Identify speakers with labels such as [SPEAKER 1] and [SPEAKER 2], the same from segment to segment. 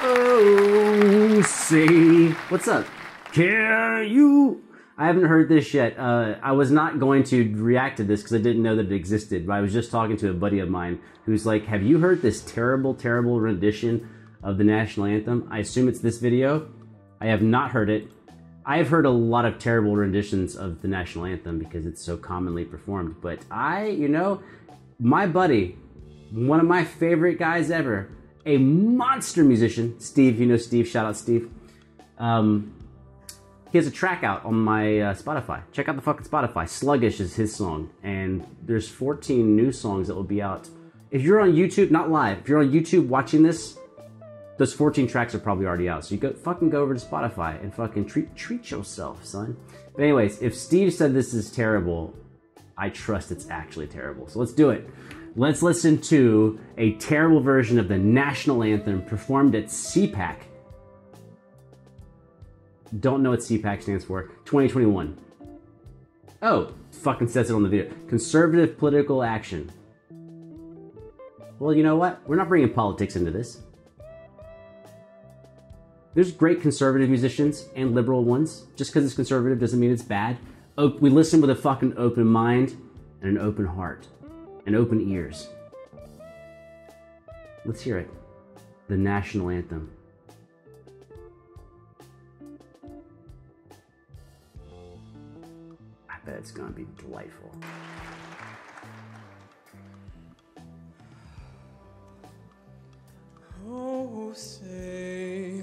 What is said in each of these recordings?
[SPEAKER 1] Oh, say, what's up? Can you? I haven't heard this yet. I was not going to react to this because I didn't know that it existed, but I was just talking to a buddy of mine who's like, have you heard this terrible, terrible rendition of the national anthem? I assume it's this video. I have not heard it. I have heard a lot of terrible renditions of the national anthem because it's so commonly performed, but my buddy, one of my favorite guys ever, a monster musician, Steve, you know Steve, shout out Steve. He has a track out on my Spotify. Check out the fucking Spotify. Sluggish is his song, and there's 14 new songs that will be out. If you're on YouTube, not live, if you're on YouTube watching this, those 14 tracks are probably already out. So you fucking go over to Spotify and fucking treat yourself, son. But anyways, if Steve said this is terrible, I trust it's actually terrible. So let's do it. Let's listen to a terrible version of the national anthem performed at CPAC. Don't know what CPAC stands for. 2021. Oh, fucking says it on the video. Conservative Political Action. Well, you know what? We're not bringing politics into this. There's great conservative musicians and liberal ones. Just because it's conservative doesn't mean it's bad. We listen with a fucking open mind and an open heart and open ears. Let's hear it. The national anthem. I bet it's gonna be delightful.
[SPEAKER 2] Oh, say.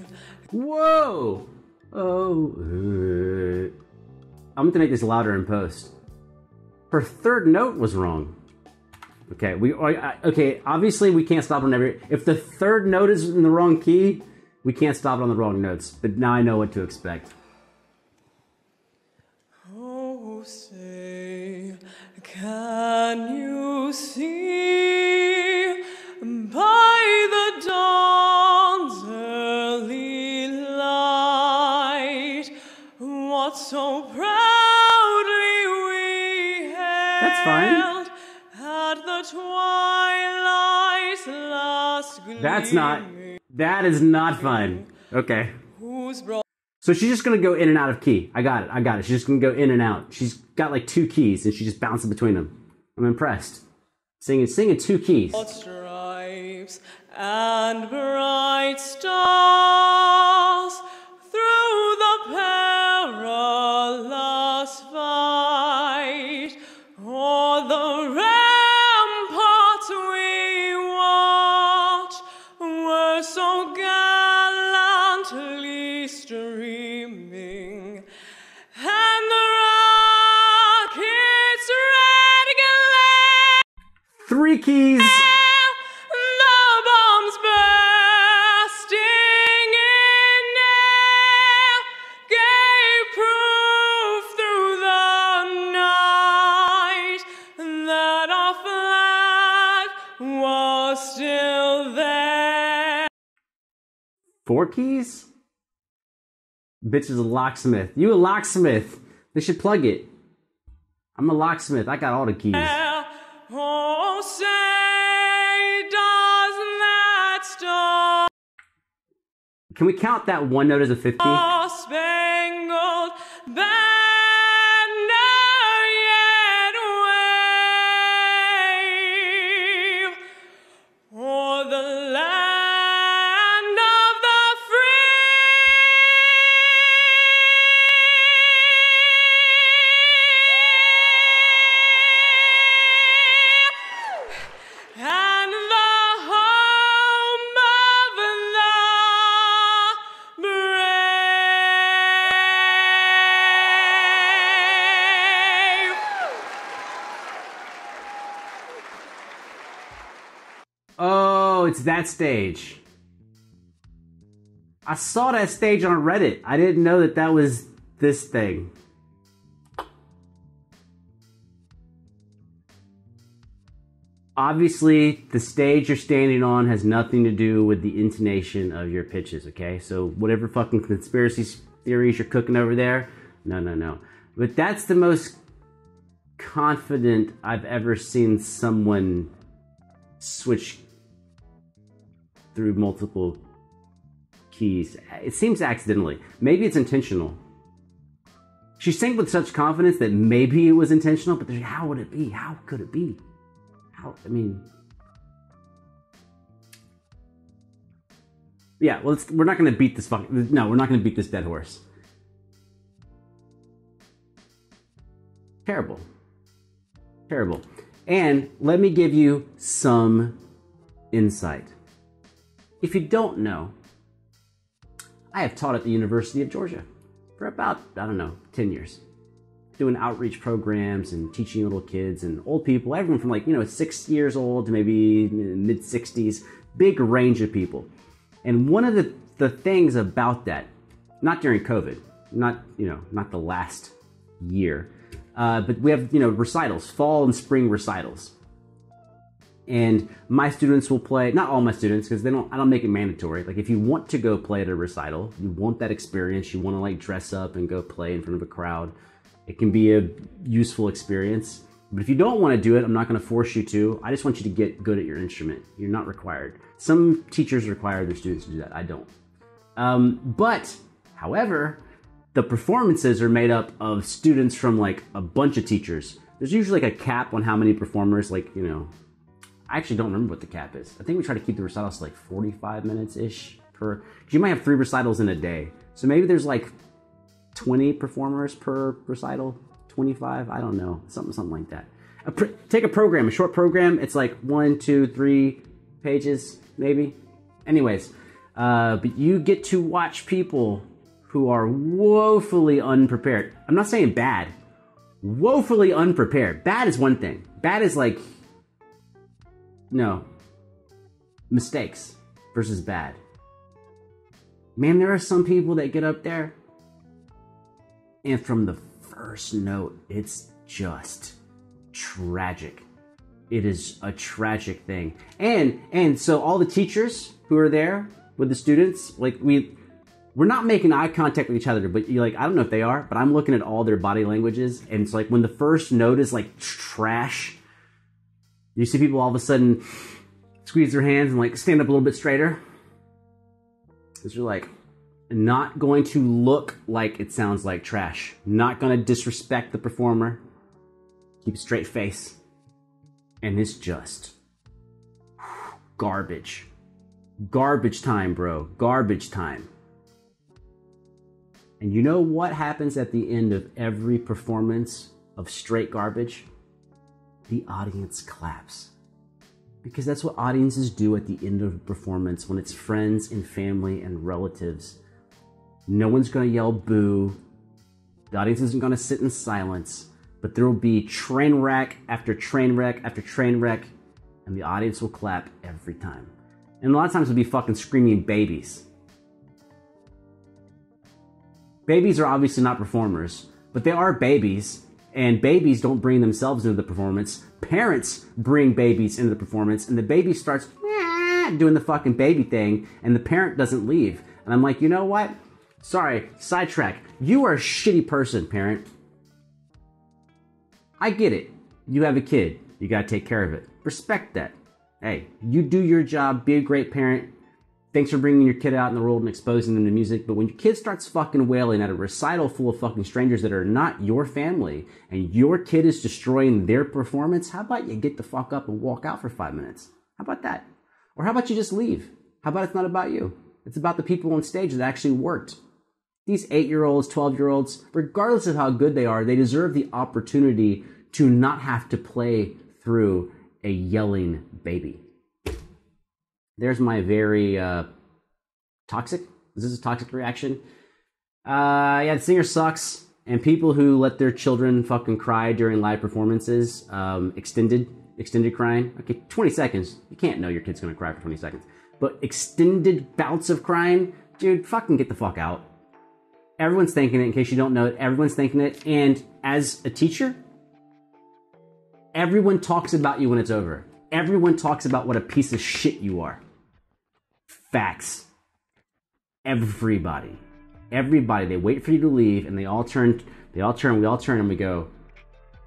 [SPEAKER 1] Whoa! Oh, I'm gonna make this louder in post. Her third note was wrong. Okay, okay. Obviously, we can't stop on every. If the third note is in the wrong key, we can't stop it on the wrong notes. But now I know what to expect.
[SPEAKER 2] Oh, say, can you see by the dawn's early light what so proudly we hailed?
[SPEAKER 1] That's fine.
[SPEAKER 2] At the twilight's last gleaming.
[SPEAKER 1] That is not fun. Okay. So she's just gonna go in and out of key. I got it. She's just gonna go in and out. She's got like 2 keys and she's just bouncing between them. I'm impressed. Singing 2 keys.
[SPEAKER 2] Stripes and bright stars through the perilous fight, o'er the ramparts we watch were so gallantly streaming, and the rockets red glare.
[SPEAKER 1] 3 keys.
[SPEAKER 2] The bombs bursting in air gave proof through the night that our flag was still there.
[SPEAKER 1] 4 keys? Bitch is a locksmith. You a locksmith. They should plug it. I'm a locksmith. I got all the keys.
[SPEAKER 2] Oh, say, does that star
[SPEAKER 1] Can we count that one note as a 5th key?
[SPEAKER 2] spangled banner yet wave o'er the land of the free? And the home of the brave.
[SPEAKER 1] Oh, it's that stage. I saw that stage on Reddit. I didn't know that that was this thing. Obviously, the stage you're standing on has nothing to do with the intonation of your pitches, okay? So whatever fucking conspiracy theories you're cooking over there, no. But that's the most confident I've ever seen someone switch through multiple keys. It seems accidentally. Maybe it's intentional. She sang with such confidence that maybe it was intentional, but how would it be? How could it be? I mean... Yeah, well, we're not going to beat this No, we're not going to beat this dead horse. Terrible. Terrible. And let me give you some insight. If you don't know, I have taught at the University of Georgia for about, 10 years. Doing outreach programs and teaching little kids and old people, everyone from 6 years old to maybe mid-60s, big range of people. And one of the things about that, not during COVID, not the last year, but we have, recitals, fall and spring recitals. And my students will play, not all my students, because I don't make it mandatory. Like if you want to go play at a recital, you want that experience, you want to dress up and go play in front of a crowd, it can be a useful experience. But if you don't want to do it, I'm not going to force you to. I just want you to get good at your instrument. You're not required. Some teachers require their students to do that. I don't. However, the performances are made up of students from a bunch of teachers. There's usually a cap on how many performers, I actually don't remember what the cap is. I think we try to keep the recitals to 45 minutes-ish per, because you might have 3 recitals in a day. So maybe there's 20 performers per recital, 25, I don't know, something like that. Take a program, a short program, it's 1, 2, 3 pages, maybe. Anyways, but you get to watch people who are woefully unprepared. I'm not saying bad, woefully unprepared. Bad is one thing. Bad is no, mistakes versus bad. Man, there are some people that get up there and from the first note, it's just tragic. It is a tragic thing. And so all the teachers who are there with the students, we're not making eye contact with each other, but I don't know if they are, but I'm looking at all their body languages, and it's when the first note is trash, you see people all of a sudden squeeze their hands and stand up a little bit straighter. Because you're not going to look like it sounds like trash. Not going to disrespect the performer. Keep a straight face. And it's just garbage. Garbage time, bro. Garbage time. And you know what happens at the end of every performance of straight garbage? The audience claps. Because that's what audiences do at the end of a performance when it's friends and family and relatives. No one's going to yell boo. The audience isn't going to sit in silence. But there will be train wreck after train wreck after train wreck. And the audience will clap every time. And a lot of times it'll be fucking screaming babies. Babies are obviously not performers. But they are babies. And babies don't bring themselves into the performance. Parents bring babies into the performance. And the baby starts doing the fucking baby thing. And the parent doesn't leave. And I'm like, you know what? Sorry, sidetrack. You are a shitty person, parent. I get it. You have a kid. You gotta take care of it. Respect that. Hey, you do your job. Be a great parent. Thanks for bringing your kid out in the world and exposing them to music. But when your kid starts fucking wailing at a recital full of fucking strangers that are not your family, and your kid is destroying their performance, how about you get the fuck up and walk out for 5 minutes? How about that? Or how about you just leave? How about it's not about you? It's about the people on stage that actually worked. These 8-year-olds, 12-year-olds, regardless of how good they are, they deserve the opportunity to not have to play through a yelling baby. There's my very toxic. Is this a toxic reaction? Yeah, the singer sucks. And people who let their children fucking cry during live performances, extended crying. Okay, 20 seconds. You can't know your kid's gonna cry for 20 seconds. But extended bouts of crying, dude, fucking get the fuck out. Everyone's thinking it, in case you don't know it. Everyone's thinking it. And as a teacher, everyone talks about you when it's over. Everyone talks about what a piece of shit you are. Facts. Everybody. Everybody. They wait for you to leave, and we all turn, and we go,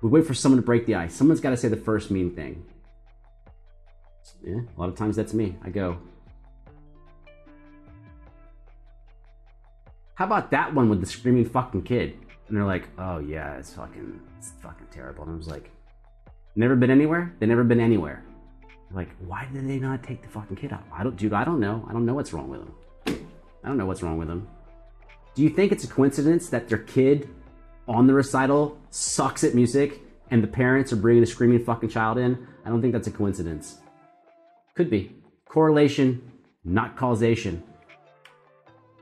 [SPEAKER 1] we wait for someone to break the ice. Someone's got to say the first mean thing. Yeah, a lot of times that's me. I go, How about that one with the screaming fucking kid? And they're like, oh yeah, it's fucking terrible. And I was like, never been anywhere? They've never been anywhere. Like, why did they not take the fucking kid out? I don't know. I don't know what's wrong with them. I don't know what's wrong with them. Do you think it's a coincidence that their kid on the recital sucks at music and the parents are bringing the screaming fucking child in? I don't think that's a coincidence. Could be. Correlation, not causation.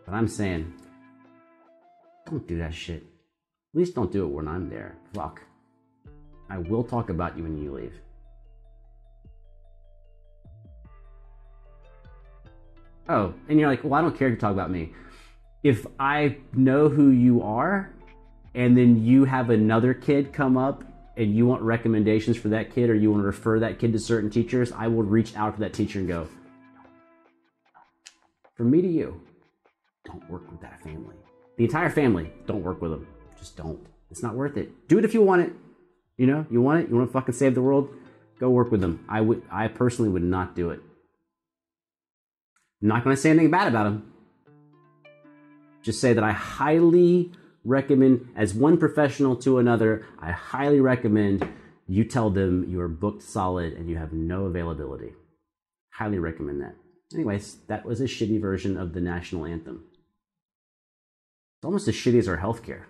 [SPEAKER 1] But I'm saying, don't do that shit. At least don't do it when I'm there. Fuck. I will talk about you when you leave. Oh, and you're like, well, I don't care if you talk about me. If I know who you are, and then you have another kid come up, and you want recommendations for that kid, or you want to refer that kid to certain teachers, I will reach out to that teacher and go, from me to you, don't work with that family. The entire family, don't work with them. Just don't. It's not worth it. Do it if you want it. You know, you want it? You want to fucking save the world? Go work with them. I personally would not do it. I'm not going to say anything bad about them. Just say that I highly recommend, as one professional to another, I highly recommend you tell them you are booked solid and you have no availability. Highly recommend that. Anyways, that was a shitty version of the national anthem. It's almost as shitty as our healthcare.